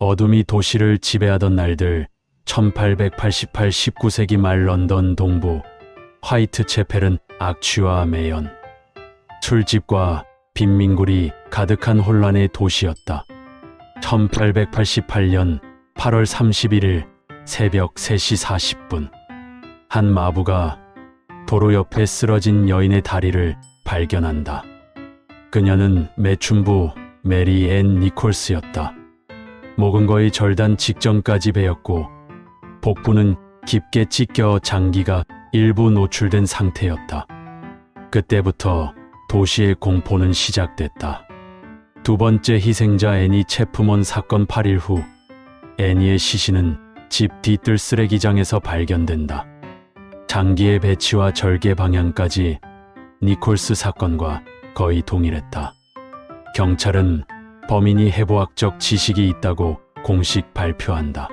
어둠이 도시를 지배하던 날들, 1888 19세기 말 런던 동부 화이트채펠은 악취와 매연, 술집과 빈민굴이 가득한 혼란의 도시였다. 1888년 8월 31일 새벽 3시 40분, 한 마부가 도로 옆에 쓰러진 여인의 다리를 발견한다. 그녀는 매춘부 메리 앤 니콜스였다. 목은 거의 절단 직전까지 베었고 복부는 깊게 찢겨 장기가 일부 노출된 상태였다. 그때부터 도시의 공포는 시작됐다. 두 번째 희생자 애니 체프먼 사건 8일 후 애니의 시신은 집 뒤뜰 쓰레기장에서 발견된다. 장기의 배치와 절개 방향까지 니콜스 사건과 거의 동일했다. 경찰은 범인이 해부학적 지식이 있다고 공식 발표한다.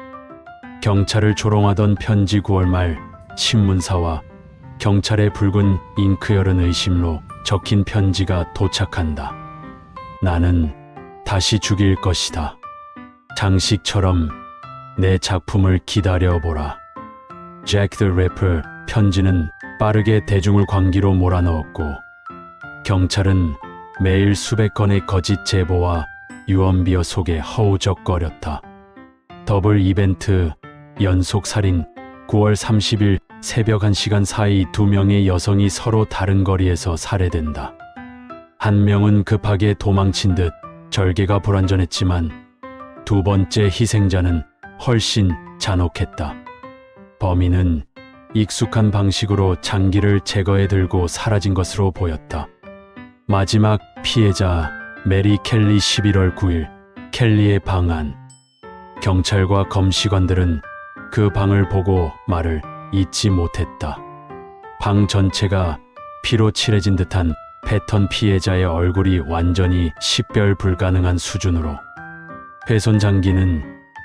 경찰을 조롱하던 편지 9월 말 신문사와 경찰의 붉은 잉크 열은 의심로 적힌 편지가 도착한다. 나는 다시 죽일 것이다. 장식처럼 내 작품을 기다려보라. 잭 더 래퍼. 편지는 빠르게 대중을 광기로 몰아넣었고 경찰은 매일 수백 건의 거짓 제보와 유언비어 속에 허우적거렸다. 더블 이벤트, 연속 살인, 9월 30일 새벽 1시간 사이 2명의 여성이 서로 다른 거리에서 살해된다. 한 명은 급하게 도망친 듯 절개가 불완전했지만 두 번째 희생자는 훨씬 잔혹했다. 범인은 익숙한 방식으로 장기를 제거해 들고 사라진 것으로 보였다. 마지막 피해자 메리 켈리. 11월 9일 켈리의 방 안. 경찰과 검시관들은 그 방을 보고 말을 잇지 못했다. 방 전체가 피로 칠해진 듯한 패턴, 피해자의 얼굴이 완전히 식별 불가능한 수준으로, 훼손 장기는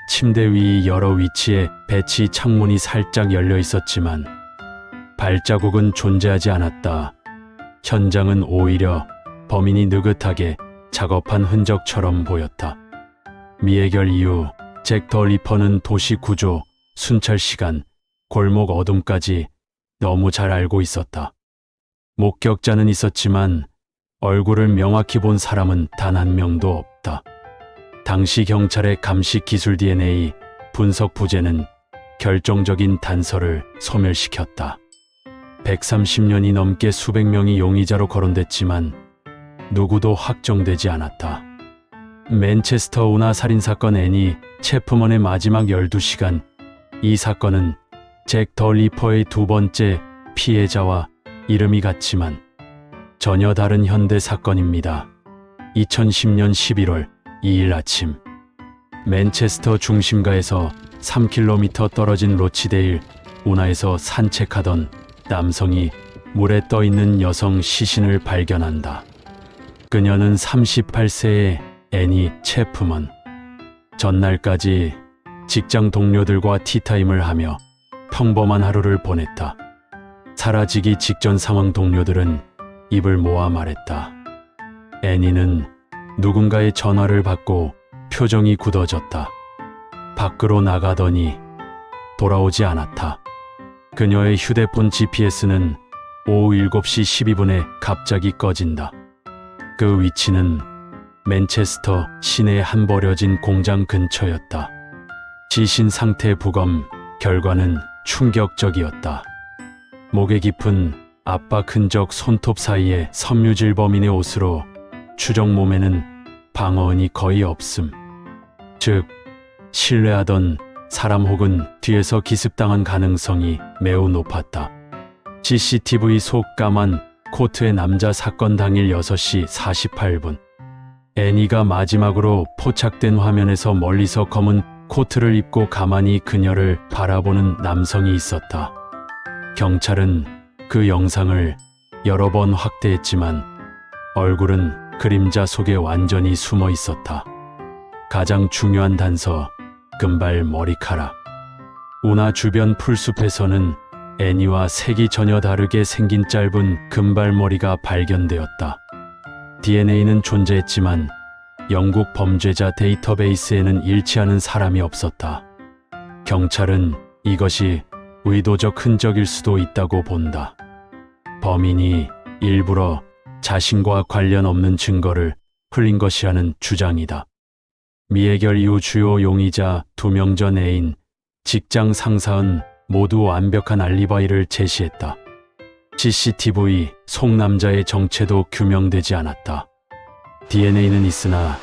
침대 위 여러 위치에 배치 창문이 살짝 열려 있었지만 발자국은 존재하지 않았다. 현장은 오히려 범인이 느긋하게 작업한 흔적처럼 보였다. 미해결 이후 잭 더 리퍼는 도시 구조, 순찰 시간, 골목 어둠까지 너무 잘 알고 있었다. 목격자는 있었지만 얼굴을 명확히 본 사람은 단 한 명도 없다. 당시 경찰의 감식 기술 DNA 분석 부재는 결정적인 단서를 소멸시켰다. 130년이 넘게 수백 명이 용의자로 거론됐지만 누구도 확정되지 않았다. 맨체스터 운하 살인사건 애니 체프먼의 마지막 12시간. 이 사건은 잭 더 리퍼의 두 번째 피해자와 이름이 같지만 전혀 다른 현대 사건입니다. 2010년 11월 2일 아침, 맨체스터 중심가에서 3km 떨어진 로치데일 운하에서 산책하던 남성이 물에 떠 있는 여성 시신을 발견한다. 그녀는 38세의 애니 체프먼. 전날까지 직장 동료들과 티타임을 하며 평범한 하루를 보냈다. 사라지기 직전 상황 동료들은 입을 모아 말했다. 애니는 누군가의 전화를 받고 표정이 굳어졌다. 밖으로 나가더니 돌아오지 않았다. 그녀의 휴대폰 GPS는 오후 7시 12분에 갑자기 꺼진다. 그 위치는 맨체스터 시내의 한 버려진 공장 근처였다. 지신 상태 부검 결과는 충격적이었다. 목에 깊은 압박 흔적, 손톱 사이에 섬유질, 범인의 옷으로 추정 몸에는 방어은이 거의 없음. 즉, 신뢰하던 사람 혹은 뒤에서 기습당한 가능성이 매우 높았다. CCTV 속 까만 코트의 남자. 사건 당일 6시 48분. 애니가 마지막으로 포착된 화면에서 멀리서 검은 코트를 입고 가만히 그녀를 바라보는 남성이 있었다. 경찰은 그 영상을 여러 번 확대했지만 얼굴은 그림자 속에 완전히 숨어 있었다. 가장 중요한 단서, 금발 머리카락. 운하 주변 풀숲에서는 애니와 색이 전혀 다르게 생긴 짧은 금발머리가 발견되었다. DNA는 존재했지만 영국 범죄자 데이터베이스에는 일치하는 사람이 없었다. 경찰은 이것이 의도적 흔적일 수도 있다고 본다. 범인이 일부러 자신과 관련 없는 증거를 흘린 것이라는 주장이다. 미해결 이후 주요 용의자 2명 전 애인, 직장 상사은 모두 완벽한 알리바이를 제시했다. CCTV 속 남자의 정체도 규명되지 않았다. DNA는 있으나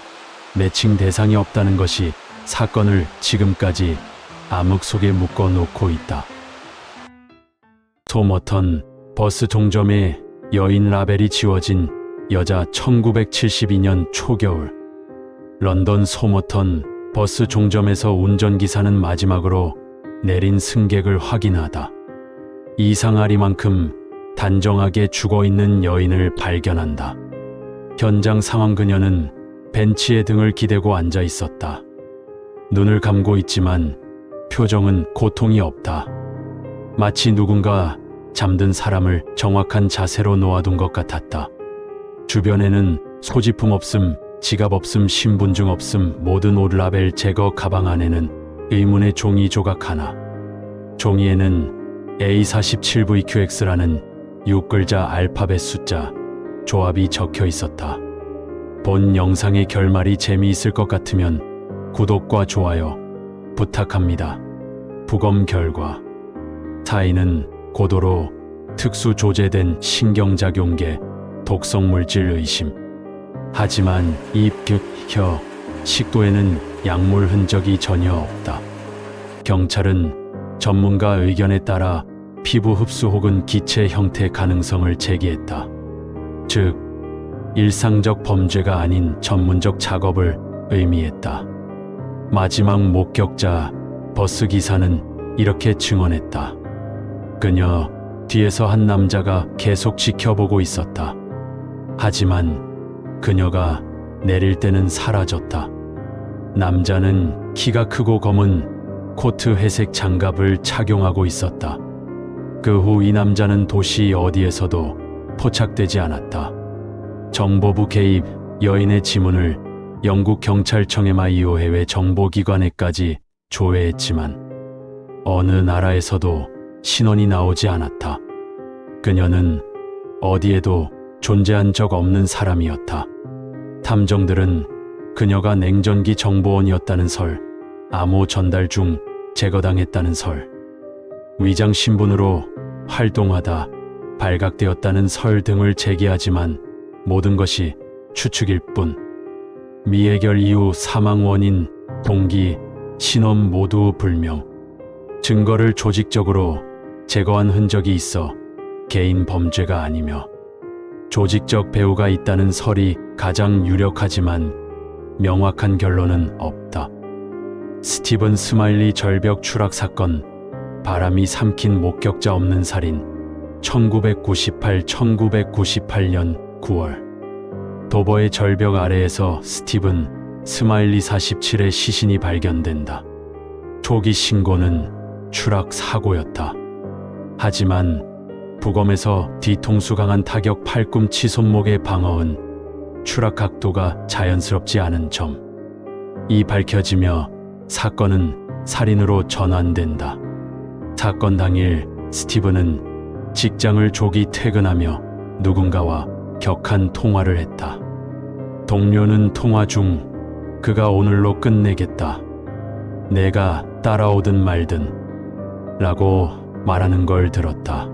매칭 대상이 없다는 것이 사건을 지금까지 암흑 속에 묶어놓고 있다. 소머턴 버스 종점에 여인 라벨이 지워진 여자 1972년 초겨울 런던 소머턴 버스 종점에서 운전기사는 마지막으로 내린 승객을 확인하다 이상하리만큼 단정하게 죽어있는 여인을 발견한다. 현장 상황 그녀는 벤치에 등을 기대고 앉아 있었다. 눈을 감고 있지만 표정은 고통이 없다. 마치 누군가 잠든 사람을 정확한 자세로 놓아둔 것 같았다. 주변에는 소지품 없음, 지갑 없음, 신분증 없음, 모든 옷 라벨 제거. 가방 안에는 의문의 종이 조각 하나. 종이에는 A47VQX라는 6글자 알파벳 숫자 조합이 적혀 있었다. 본 영상의 결말이 재미있을 것 같으면 구독과 좋아요 부탁합니다. 부검 결과 타인은 고도로 특수 조제된 신경작용계 독성 물질 의심. 하지만 입, 혀, 식도에는 약물 흔적이 전혀 없다. 경찰은 전문가 의견에 따라 피부 흡수 혹은 기체 형태 가능성을 제기했다. 즉, 일상적 범죄가 아닌 전문적 작업을 의미했다. 마지막 목격자 버스 기사는 이렇게 증언했다. 그녀 뒤에서 한 남자가 계속 지켜보고 있었다. 하지만 그녀가 내릴 때는 사라졌다. 남자는 키가 크고 검은 코트 회색 장갑을 착용하고 있었다. 그 후 이 남자는 도시 어디에서도 포착되지 않았다. 정보부 개입, 여인의 지문을 영국 경찰청의 마이오 해외 정보기관에까지 조회했지만 어느 나라에서도 신원이 나오지 않았다. 그녀는 어디에도 존재한 적 없는 사람이었다. 탐정들은 그녀가 냉전기 정보원이었다는 설, 암호 전달 중 제거당했다는 설, 위장 신분으로 활동하다 발각되었다는 설 등을 제기하지만 모든 것이 추측일 뿐. 미해결 이후 사망 원인, 동기, 신원 모두 불명. 증거를 조직적으로 제거한 흔적이 있어 개인 범죄가 아니며 조직적 배후가 있다는 설이 가장 유력하지만 명확한 결론은 없다. 스티븐 스마일리 절벽 추락 사건, 바람이 삼킨 목격자 없는 살인, 1998년 9월 도버의 절벽 아래에서 스티븐 스마일리 47의 시신이 발견된다. 초기 신고는 추락 사고였다. 하지만 부검에서 뒤통수 강한 타격, 팔꿈치, 손목의 방어은 추락 각도가 자연스럽지 않은 점. 이 밝혀지며 사건은 살인으로 전환된다. 사건 당일 스티븐은 직장을 조기 퇴근하며 누군가와 격한 통화를 했다. 동료는 통화 중 그가 오늘로 끝내겠다. 내가 따라오든 말든 라고 말하는 걸 들었다.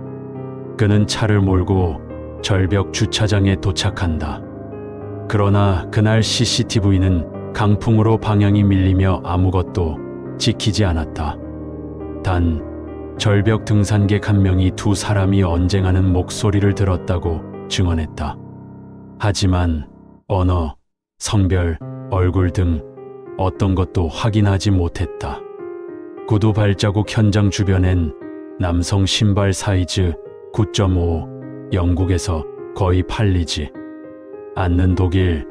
그는 차를 몰고 절벽 주차장에 도착한다. 그러나 그날 CCTV는 강풍으로 방향이 밀리며 아무것도 찍히지 않았다. 단 절벽 등산객 한 명이 두 사람이 언쟁하는 목소리를 들었다고 증언했다. 하지만 언어, 성별, 얼굴 등 어떤 것도 확인하지 못했다. 구두 발자국 현장 주변엔 남성 신발 사이즈 9.5, 영국에서 거의 팔리지 않는 독일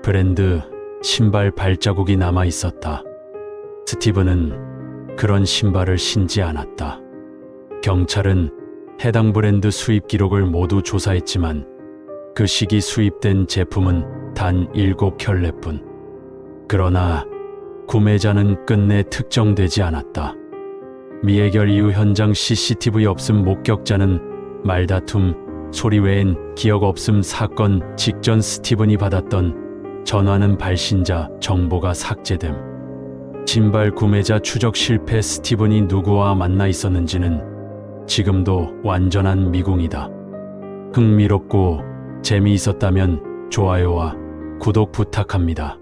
브랜드 신발 발자국이 남아 있었다. 스티븐은 그런 신발을 신지 않았다. 경찰은 해당 브랜드 수입 기록을 모두 조사했지만 그 시기 수입된 제품은 단 7켤레뿐. 그러나 구매자는 끝내 특정되지 않았다. 미해결 이후 현장 CCTV 없음 목격자는 말다툼, 소리 외엔 기억 없음 사건 직전 스티븐이 받았던 전화는 발신자 정보가 삭제됨. 신발 구매자 추적 실패 스티븐이 누구와 만나 있었는지는 지금도 완전한 미궁이다. 흥미롭고 재미있었다면 좋아요와 구독 부탁합니다.